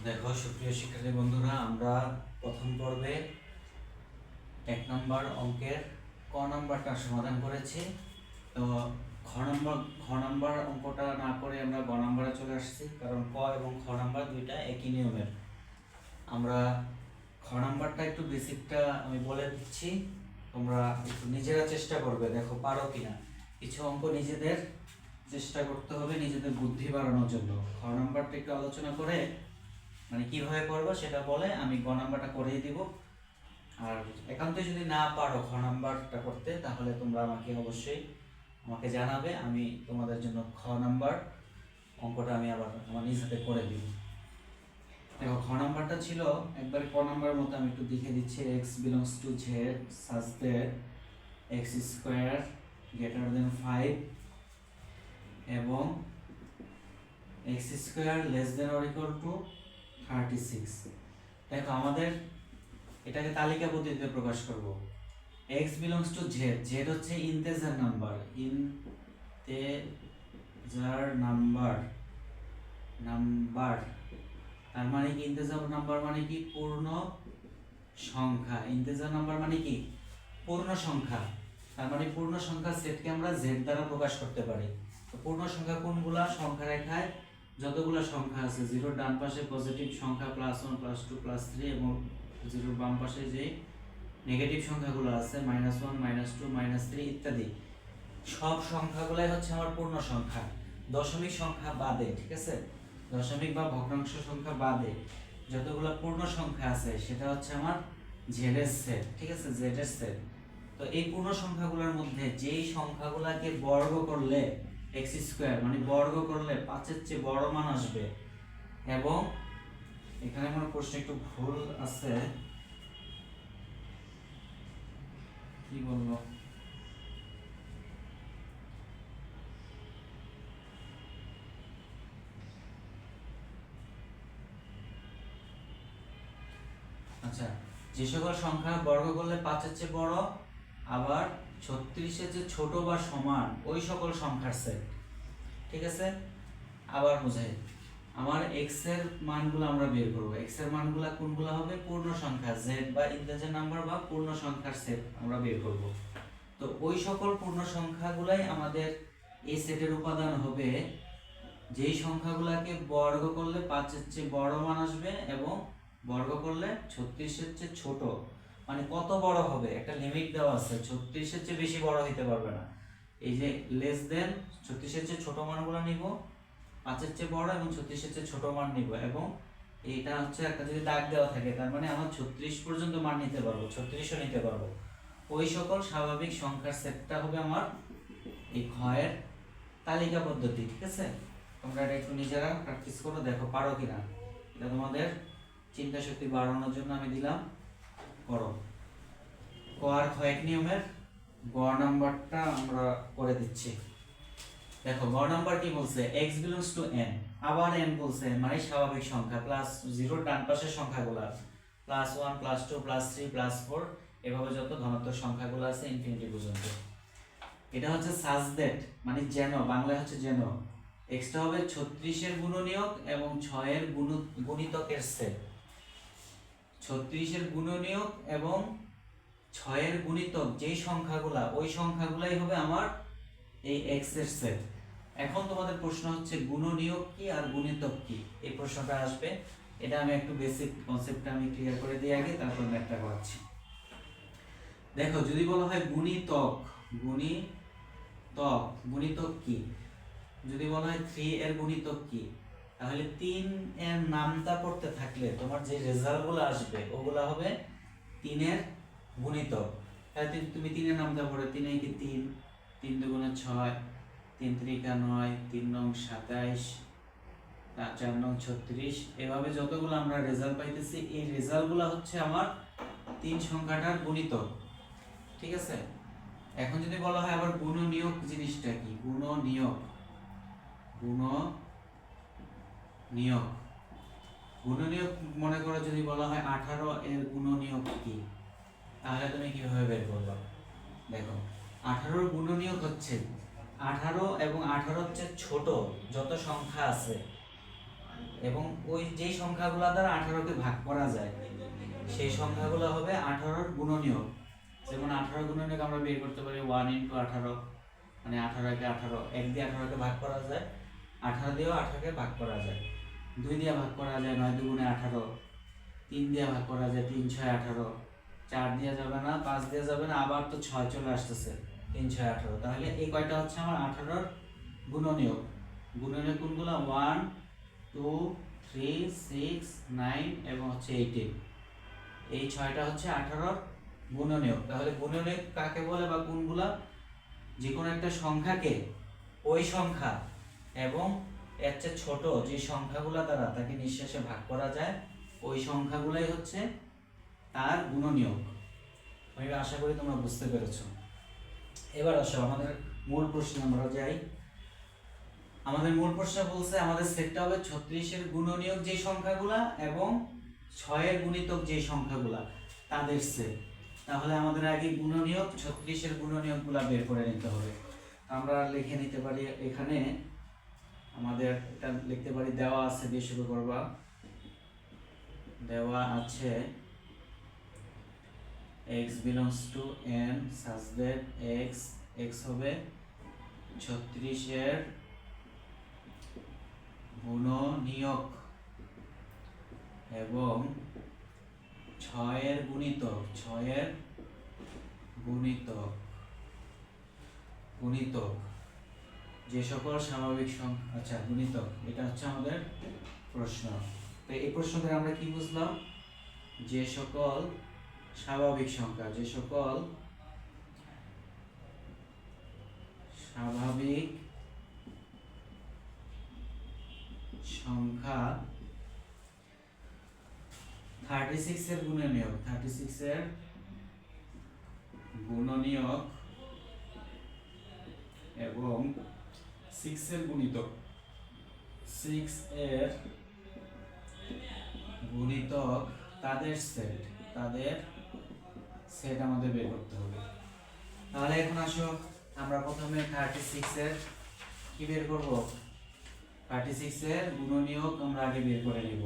দেখো সুপ্রিয় শিক্ষার্থী বন্ধুরা, আমরা প্রথম পর্বে 1 নম্বর অঙ্কের ক নাম্বারটা সমাধান করেছি। তো খ নাম্বার অঙ্কটা না করে আমরা গ নাম্বারে চলে আসছি, কারণ ক এবং খ নাম্বার দুইটা একই নিয়মের। আমরা খ নাম্বারটা একটু বেসিকটা আমি বলে দিচ্ছি, তোমরা একটু নিজেরা চেষ্টা করবে, দেখো পারো কিনা। কিছু অঙ্ক নিজেদের চেষ্টা করতে হবে নিজেদের বুদ্ধি বাড়ানোর জন্য। খ নাম্বারটা একটু আলোচনা করে মানে কিভাবে করবো সেটা বলে আমি গ নাম্বারটা করেই দিব। আর একান্তই যদি না পারো খ নাম্বারটা করতে, তাহলে তোমরা অবশ্যই আমাকে জানাবে, আমি তোমাদের জন্য খ নাম্বার অঙ্কটা আমি আবার আমার নিজ হাতে করে দিব। দেখো খ নাম্বারটা ছিল একবারে ক নাম্বারের মতো, আমি একটু দেখে দিচ্ছি। x belongs to z such that x square greater than 5 এবং x square less than or equal to 36। দেখো আমাদের এটাকে তালিকা পদ্ধতিতে প্রকাশ করব। x belongs to z, z হচ্ছে ইন্টিজার নাম্বার, নাম্বার তার মানে কি ইন্টিজার নাম্বার মানে কি পূর্ণ সংখ্যা। ইন্টিজার নাম্বার মানে কি পূর্ণ সংখ্যা, তার মানে পূর্ণ সংখ্যার সেটকে আমরা z দ্বারা প্রকাশ করতে পারি। তো পূর্ণ সংখ্যা কোনগুলা? সংখ্যা রেখায় যতগুলো সংখ্যা আছে, জিরোর ডান পাশে পজিটিভ সংখ্যা +1 +2 +3 এবং জিরোর বাম পাশে যে নেগেটিভ সংখ্যাগুলো আছে -1 -2 -3 ইত্যাদি, সব সংখ্যাগুলাই হচ্ছে আমার পূর্ণ সংখ্যা, দশমিক সংখ্যা বাদে। ঠিক আছে, দশমিক বা ভগ্নাংশ সংখ্যা বাদে যতগুলো পূর্ণ সংখ্যা আছে সেটা হচ্ছে আমার জেডের সেট। ঠিক আছে, জেডের সেট। তো এই পূর্ণ সংখ্যাগুলোর মধ্যে যেই সংখ্যাগুলোকে বর্গ করলে x স্কয়ার মানে বর্গ করলে 5 এর চেয়ে বড় মান আসবে, এবং এখানে আমার প্রশ্ন একটু ভুল আছে, কি বলবো, আচ্ছা, যে সকল সংখ্যা বর্গ করলে 5 এর চেয়ে বড় আবার 36 এর চেয়ে ছোট বা সমান ওই সকল সংখ্যার সেট। ঠিক আছে, আবার বোঝাই, আমার x এর মানগুলো আমরা বের করব। x এর মানগুলো কোনগুলো হবে? পূর্ণ সংখ্যা z বা ইন্টিজার নাম্বার বা পূর্ণ সংখ্যার সেট আমরা বের করব। তো ওই সকল পূর্ণ সংখ্যাগুলাই আমাদের এই সেটের উপাদান হবে যেই সংখ্যাগুলোকে বর্গ করলে 5 এর চেয়ে বড় মান আসবে এবং বর্গ করলে 36 এর চেয়ে ছোট। মানে কত বড় হবে একটা লিমিট দেওয়া আছে, 36 এর চেয়ে বেশি বড় হতে পারবে না। এই যে লেস দেন 36 এর চেয়ে ছোট মানগুলো নিব, 5 এর চেয়ে বড় এবং 36 এর চেয়ে ছোট মান নিব, এবং এইটা হচ্ছে একটা যদি দাগ দেওয়া থাকে তার মানে আমার 36 পর্যন্ত মান নিতে পারবো, 36ও নিতে পারবো। ওই সকল স্বাভাবিক সংখ্যার সেটটা হবে আমার এই ক্ষয়ের তালিকা পদ্ধতি। ঠিক আছে, তোমরা এটা একটু নিজেরা প্র্যাকটিস করো, দেখো পারো কিনা। এটা তোমাদের চিন্তা শক্তি বাড়ানোর জন্য আমি দিলাম, করো। ক আর খ এক নিয়মের গ নাম্বারটা আমরা করে দিচ্ছি। দেখো গ নাম্বার কি বলছে? x belongs to n, আবার n বলছে, মানে স্বাভাবিক সংখ্যা প্লাস জিরোর ডান পাশের সংখ্যাগুলো +1 +2 +3 +4 এভাবে যত ধনাত্মক সংখ্যাগুলো আছে ইনফিনিটি পর্যন্ত। এটা হচ্ছে such that মানে যেন, বাংলায় হচ্ছে যেন x টা হবে 36 এর গুণনীয়ক এবং 6 এর গুণিতকের সেট। 36 এর গুণনীয়ক এবং 6 এর গুণিতক যেই সংখ্যাগুলা, ওই সংখ্যাগুলাই হবে আমার এই x এর সেট। এখন তোমাদের প্রশ্ন হচ্ছে গুণনীয়ক কি আর গুণিতক কি, এই প্রশ্নটা আসবে। এটা আমি একটু বেসিক কনসেপ্টটা আমি ক্লিয়ার করে দিই আগে, তারপর ব্যাখ্যা করাচ্ছি। দেখো যদি বলা হয় গুণিতক, গুণিতক কি? যদি বলা হয় 3 এর গুণিতক কি, তাহলে 3 এর নামটা পড়তে থাকলে তোমার যে রেজাল্টগুলো আসবে ওগুলা হবে 3 এর গুণিতক। তাহলে তুমি 3 এর নামটা পড়ে, 3 কি 3, 3 দুগুণে 6, 3 ত্রিকা 9, 3 নং 27, 4 নং 36, এভাবে যতগুলো আমরা রেজাল্ট পাইতেছি এই রেজাল্টগুলো হচ্ছে আমার 3 সংখ্যাটার গুণিতক। ঠিক আছে, এখন যদি বলা হয় আবার গুণনীয়ক জিনিসটা কি? গুণনীয়ক মনে করো যদি বলা হয় 18 এর গুণনীয়ক কি, তাহলে তুমি কিভাবে বের করবে? দেখো 18 এর গুণনীয়ক হচ্ছে 18 এবং 18 হচ্ছে ছোট যত সংখ্যা আছে এবং ওই যেই সংখ্যাগুলো দ্বারা 18কে ভাগ করা যায় সেই সংখ্যাগুলো হবে 18-র গুণনীয়ক। যেমন 18 গুণনীয়ক আমরা বের করতে পারি 1 × 18, মানে 18-কে 18, 1 দিয়ে 18কে ভাগ করা যায়, 18 দিয়েও 18কে ভাগ করা যায়, 2 দিয়ে ভাগ করা যায় 9 × 2 = 18, 3 দিয়ে ভাগ করা যায় 3 × 6 = 18, 4 দিয়ে যাবে না, 5 দিয়ে যাবে না, আবার তো 6 চলে আসতেছে, 3 × 6 = 18। তাহলে এই কয়টা হচ্ছে আমার 18-র গুণনীয়ক। গুণনীয়ক কোনগুলো? 1, 2, 3, 6, 9 এবং হচ্ছে 18। এই 6টা হচ্ছে 18-র গুণনীয়ক। তাহলে গুণনীয়ক কাকে বলে বা কোনগুলা? যে কোনো একটা সংখ্যাকে ওই সংখ্যা এবং এর চেয়ে ছোট যে সংখ্যাগুলো দ্বারা তাকে নিঃশেষে ভাগ করা যায় ওই সংখ্যাগুলাই হচ্ছে তার গুণনীয়ক। আমি আশা করি তোমরা বুঝতে পেরেছো। এবার আসো আমাদের মূল প্রশ্নে আমরা যাই। আমাদের মূল প্রশ্ন বলছে আমাদের সেটটা হবে 36-এর গুণনীয়ক যে সংখ্যাগুলা এবং 6-এর গুণিতক যে সংখ্যাগুলা তাদের সেট। তাহলে আমাদের আগে গুণনীয়ক 36-এর গুণনীয়কগুলা বের করে নিতে হবে। আমরা লিখে নিতে পারি, এখানে আমাদের এটা লিখতে পারি, দেওয়া আছে দিয়ে শুরু করবা। দেওয়া আছে x belongs to n such that x হবে 36-এর গুণনীয়ক এবং 6-এর গুণিতক, 6-এর গুণিতক গুণিতক যে সকল স্বাভাবিক সংখ্যা। আচ্ছা, গুণিতক, এটা হচ্ছে আমাদের প্রশ্ন। তো এই প্রশ্ন থেকে আমরা কি বুঝলাম? যে সকল স্বাভাবিক সংখ্যা, যে সকল স্বাভাবিক সংখ্যা 36-এর গুণনীয়ক, 36-এর গুণনীয়ক এবং 6-এর গুণিতক, 6-এর গুণিতক তাদের সেট আমাদের বের করতে হবে। তাহলে এখন আসো আমরা প্রথমে 36-এর কি বের করব? 36-এর গুণনীয়ক আমরা আগে বের করে নেব।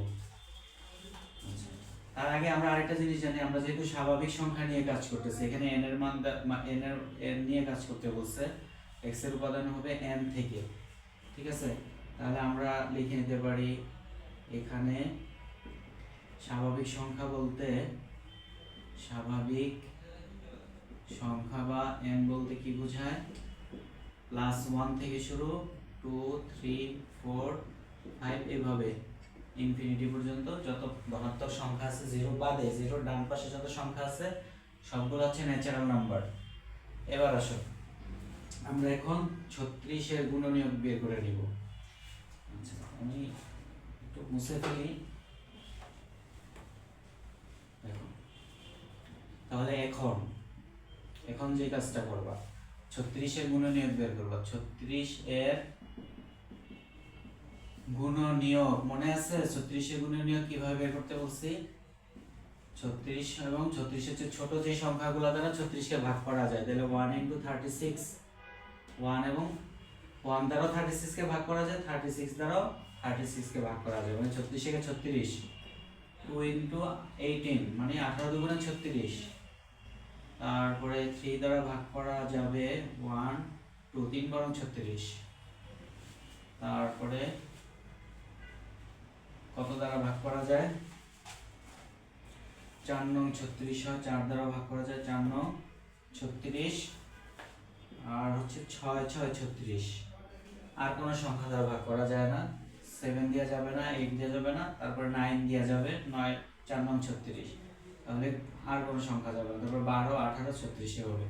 তার আগে আমরা আরেকটা জিনিস জানি, আমরা যেহেতু স্বাভাবিক সংখ্যা নিয়ে কাজ করতেছি, এখানে n এর মান n নিয়ে কাজ করতে বলছে, x এর উপাদান হবে n থেকে, ঠিক আছে? তাহলে আমরা লিখে নিতে পারি এখানে স্বাভাবিক সংখ্যা বলতে, স্বাভাবিক সংখ্যা বা n বলতে কি বোঝায়? +1 থেকে শুরু 2, 3, 4, 5 এভাবে ইনফিনিটি পর্যন্ত যত ধনাত্মক সংখ্যা আছে, 0 বাদে, 0 ডান পাশে যত সংখ্যা আছে সবগুলো হচ্ছে ন্যাচারাল নাম্বার। এবার আসো আমরা এখন 36-এর গুণনীয়ক বের করে নিব। আচ্ছা, আমি একটু মুছে ফেলি। দেখো, তাহলে এখন যে কাজটা করবা, 36-এর গুণনীয়ক বের করবা। 36-এর গুণনীয়ক মনে আছে? 36-এর গুণনীয়ক কিভাবে বের করতে বলছি? 36 এবং 36-এর চেয়ে ছোট যে সংখ্যাগুলো দ্বারা 36-কে ভাগ করা যায়, তাহলে 1 × 36, 1 এবং 1 দ্বারাও 36-কে ভাগ করা যায়, 36 দ্বারাও 36-কে ভাগ করা যায়, মানে 36-এ 36, 2 × 18 মানে 18 × 2 = 36। তারপরে 3 দ্বারা ভাগ করা যাবে 1, 2, 3 × 36। তারপরে কত দ্বারা ভাগ করা যায়? 4 নং 36 হয়, 4 দ্বারা ভাগ করা যায়, 4 নং 36, আর হচ্ছে 6, 6, 36। আর কোনো সংখ্যা দ্বারা ভাগ করা যায় না, 7 দেওয়া যাবে না, 8 দেওয়া যাবে না, তারপরে 9 দেওয়া যাবে, 9, 4 নং 36, তাহলে আর কোনো সংখ্যা যাবে না, তারপর 12, 18, 36 হবে।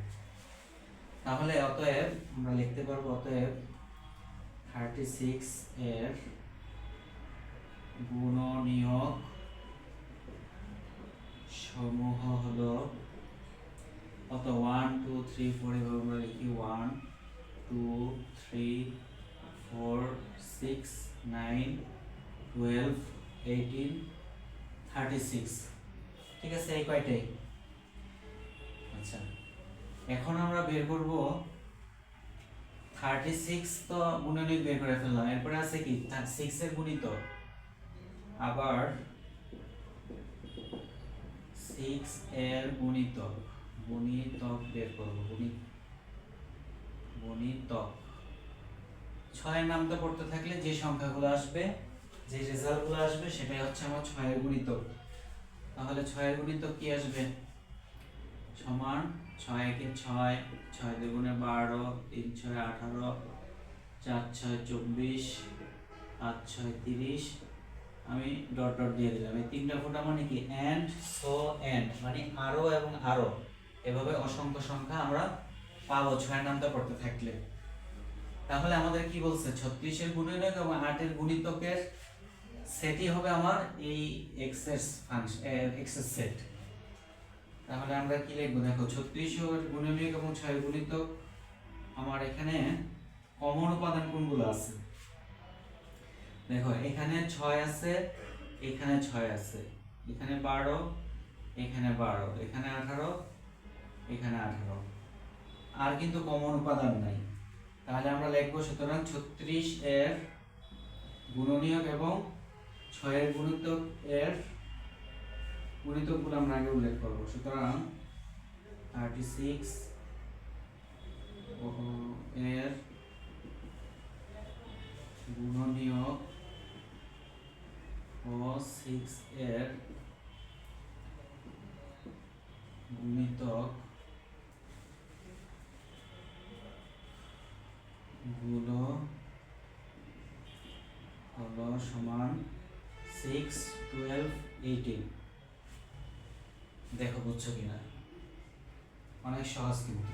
তাহলে অতএব আমরা লিখতে পারবো, অতএব 36-এর গুণনীয়ক সমূহ হলো কত? 1, 2, 3, 4 এভাবে আমরা লিখি, 1, 2, 3, 4, 6, 9, 12, 18, 36, ঠিক আছে? এই কয়টাই। আচ্ছা, এখন আমরা বের করব 36 তো গুণনীয়ক বের করে ফেললাম, এরপরে আছে কি 6-এর গুণিতক। আবার 6 এর গুণিতক বের করব, গুণিতক 6 এর নামটা পড়তে থাকলে যে সংখ্যাগুলো আসবে, যে রেজাল্টগুলো আসবে সেটাই হচ্ছে আমার 6 এর গুণিতক। তাহলে 6 এর গুণিতক কি আসবে? সমান 6 একে 6, 6 দুগুণে 12, 3 6 18, 4 6 24, 5 6 30। আমি ডট ডট দিয়ে দিলাম। এই তিনটা ফোঁটা মানে কি? এন্ড, সো এন্ড, মানে আরো এবং আরো, এভাবে অসংখ্য সংখ্যা আমরা পাবো 6 এর নামটা পড়তে থাকলে। তাহলে আমাদের কি বলছে? 36 এর গুণনীয়ক এবং 8 এর গুণিতকের সেটই হবে আমার এই এক্স এর ফাংশন, এক্স এর সেট। তাহলে আমরা কি লিখবো? দেখো 36 এর গুণনীয়ক এবং 6 এর গুণিতক, আমার এখানে কমন উপাদান কোনগুলো আছে? দেখো এখানে 6 আছে, এখানে 6 আছে, এখানে 12, এখানে 12, এখানে 18, এখানে 18, আর কিন্তু কমন উপাদান নাই। তাহলে আমরা লিখবো সুতরাং 36 এর গুণনীয়ক এবং 6 এর গুণিতকগুলো আমরা আগে উল্লেখ করব। সুতরাং 36 এর গুণনীয়ক ও 6 এর গুণিতক গুলো হলো সমান 6, 12, 18। দেখো বুঝছো কিনা? অনেক সহজ কিন্তু।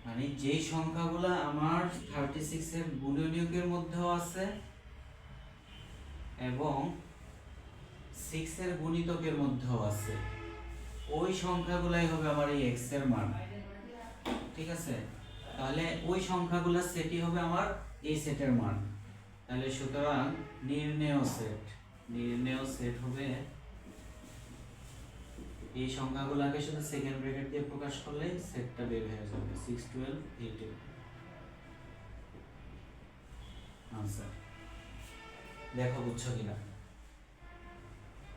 মানে যেই সংখ্যাগুলো আমার 36 এর গুণনীয়কের মধ্যেও আছে এবং 6 এর গুণিতকের মধ্যেও আছে, ওই সংখ্যাগুলাই হবে আমার এই x এর মান। ঠিক আছে? তাহলে ওই সংখ্যাগুলোর সেটই হবে আমার এই সেটের মান। তাহলে সুতরাং নির্ণেয় সেট হবে এই সংখ্যাগুলোকে শুধু সেকেন্ড ব্র্যাকেট দিয়ে প্রকাশ করলে সেটটা বের হয়ে যাবে 6, 12, 18 আনসার। দেখো বুঝছো কিনা?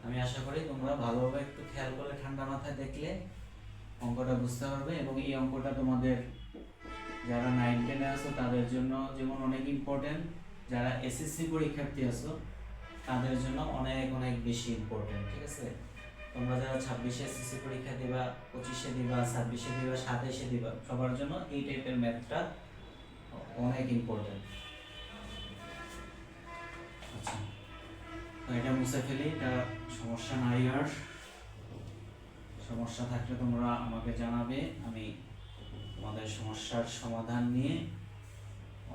আমি আশা করি তোমরা ভালোভাবে একটু খেয়াল করলে, ঠান্ডা মাথায় দেখলে অঙ্কটা বুঝতে পারবে। এবং এই অঙ্কটা তোমাদের যারা 9, 10 আছো তাদের জন্য যেমন অনেক ইম্পর্টেন্ট, যারা এসএসসি পরীক্ষার্থী আছো তাদের জন্য অনেক অনেক বেশি ইম্পর্টেন্ট। ঠিক আছে? তোমরা যারা 26 এসএসসি পরীক্ষা দিবা, 25 দিবা, 26 দিবা, 27 দিবা, সবার জন্য এই টাইপের ম্যাথটা অনেক ইম্পর্টেন্ট। আচ্ছা, তো এটা মুছে ফেলি, এটা সমস্যা নাই। আর সমস্যা থাকলে তোমরা আমাকে জানাবে, আমি তোমাদের সমস্যার সমাধান নিয়ে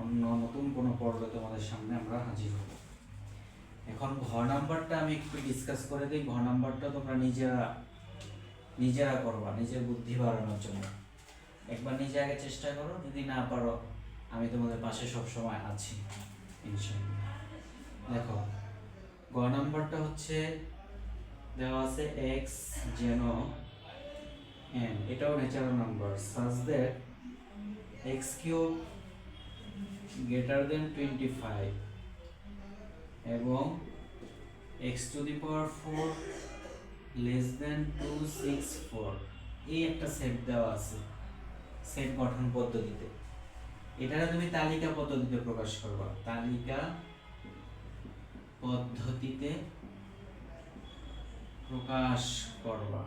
অন্য নতুন কোনো পর্বে তোমাদের সামনে আমরা হাজির হব। এখন ঘ নাম্বারটা আমি একটু ডিসকাস করে দিই। ঘ নাম্বারটা তোমরা নিজেরা করবা, নিজের বুদ্ধি বাড়ানোর জন্য। একবার নিজে আগে চেষ্টা করো, যদি না পারো আমি তোমাদের পাশে সব সময় আছি ইনশাআল্লাহ। দেখো গ নাম্বারটা হচ্ছে দেওয়া আছে x যেন n, এটাও natural number, such that x cube greater than 25 এবং x to the power 4 less than 264, এই একটা সেট দেওয়া আছে সেট গঠন পদ্ধতিতে। এটা তুমি তালিকা পদ্ধতিতে প্রকাশ করবা, তালিকা পদ্ধতিতে প্রকাশ করবা।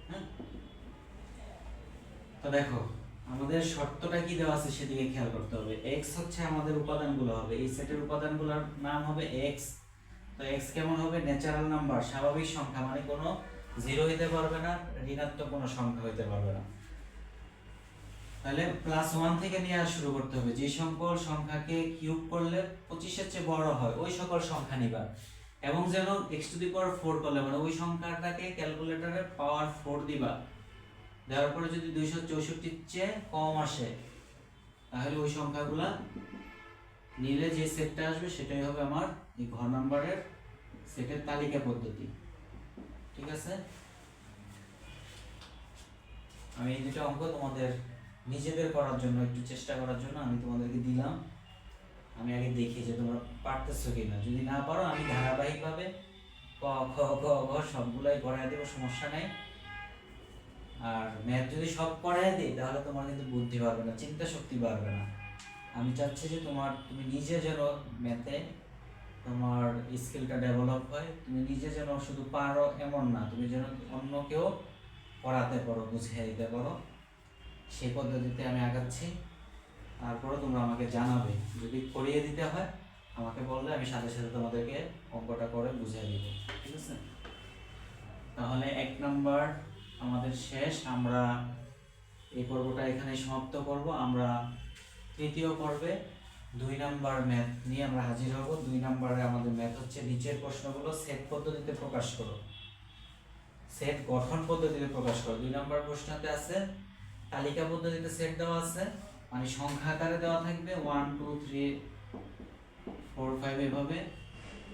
হ্যাঁ, তো দেখো আমাদের শর্তটা কি দেওয়া আছে সেদিকে খেয়াল করতে হবে। x হচ্ছে আমাদের উপাদানগুলো হবে, এই সেটের উপাদানগুলোর নাম হবে x। তো x কেমন হবে? ন্যাচারাল নাম্বার, স্বাভাবিক সংখ্যা, মানে কোনো জিরো হইতে পারবে না, ঋণাত্মক কোনো সংখ্যা হইতে পারবে না। তাহলে +1 থেকে নিয়ে শুরু করতে হবে। যে সকল সংখ্যাকে কিউব করলে 25 এর চেয়ে বড় হয় ওই সকল সংখ্যা নিবা, এবং যেন x টু দি পাওয়ার 4 করলে মানে ওই সংখ্যাটাকে ক্যালকুলেটরে পাওয়ার 4 দিবা। দেওয়ার পরে যদি 264 এর চেয়ে কম আসে তাহলে ওই সংখ্যাগুলা নিলে যে সেটটা আসবে সেটাই হবে আমার এই ঘ নাম্বারের সেটের তালিকা পদ্ধতি। ঠিক আছে? আমি এই দুটো অঙ্ক তোমাদের নিজেদের করার জন্য, একটু চেষ্টা করার জন্য আমি তোমাদেরকে দিলাম। আমি আগে দেখি যে তোমরা পারতেছো কিনা। যদি না পারো আমি ধারাবাহিকভাবে ক খ গ ঘ সবগুলাই করাই দেবো, সমস্যা নাই। আর ম্যাথ যদি সব করাই দিই তাহলে তোমার কিন্তু বুদ্ধি বাড়বে না, চিন্তা শক্তি বাড়বে না। আমি চাচ্ছি যে তুমি নিজে যেন ম্যাথে তোমার স্কিলটা ডেভেলপ হয়, তুমি নিজে যেন শুধু পারো এমন না, তুমি যেন অন্যকেও পড়াতে পারো, বুঝিয়ে দিতে পারো। সেই পদ্ধতিতে আমি আগাচ্ছি। তারপরে তোমরা আমাকে জানাবে, যদি করিয়ে দিতে হয় আমাকে বললে আমি সাথে সাথে তোমাদেরকে অঙ্কটা করে বুঝিয়ে দিব, ঠিক আছে? তাহলে 1 নাম্বার আমাদের শেষ। আমরা এই পর্বটা এখানে সমাপ্ত করব। আমরা তৃতীয় পর্বে 2 নাম্বার ম্যাথ নিয়ে আমরা হাজির হব। 2 নাম্বারে আমাদের ম্যাথ হচ্ছে নিচের প্রশ্নগুলো সেট পদ্ধতিতে প্রকাশ করো, সেট গঠন পদ্ধতিতে প্রকাশ করো। 2 নাম্বার প্রশ্নতে আছে তালিকা পদ্ধতিতে সেট দেওয়া আছে, মানে সংখ্যা আকারে দেওয়া থাকবে 1 2 3 4 5 এভাবে।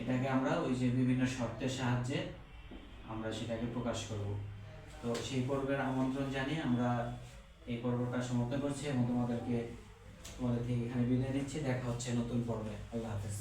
এটাকে আমরা ওই যে বিভিন্ন শর্তের সাহায্যে আমরা সেটাকে প্রকাশ করব। তো সেই পর্বের আমন্ত্রণ জানিয়ে আমরা এই পর্বটা সমাপ্ত করছি এবং তোমাদের থেকে এখানে বিদায় নিচ্ছি। দেখা হচ্ছে নতুন পর্বে। আল্লাহ হাফেজ।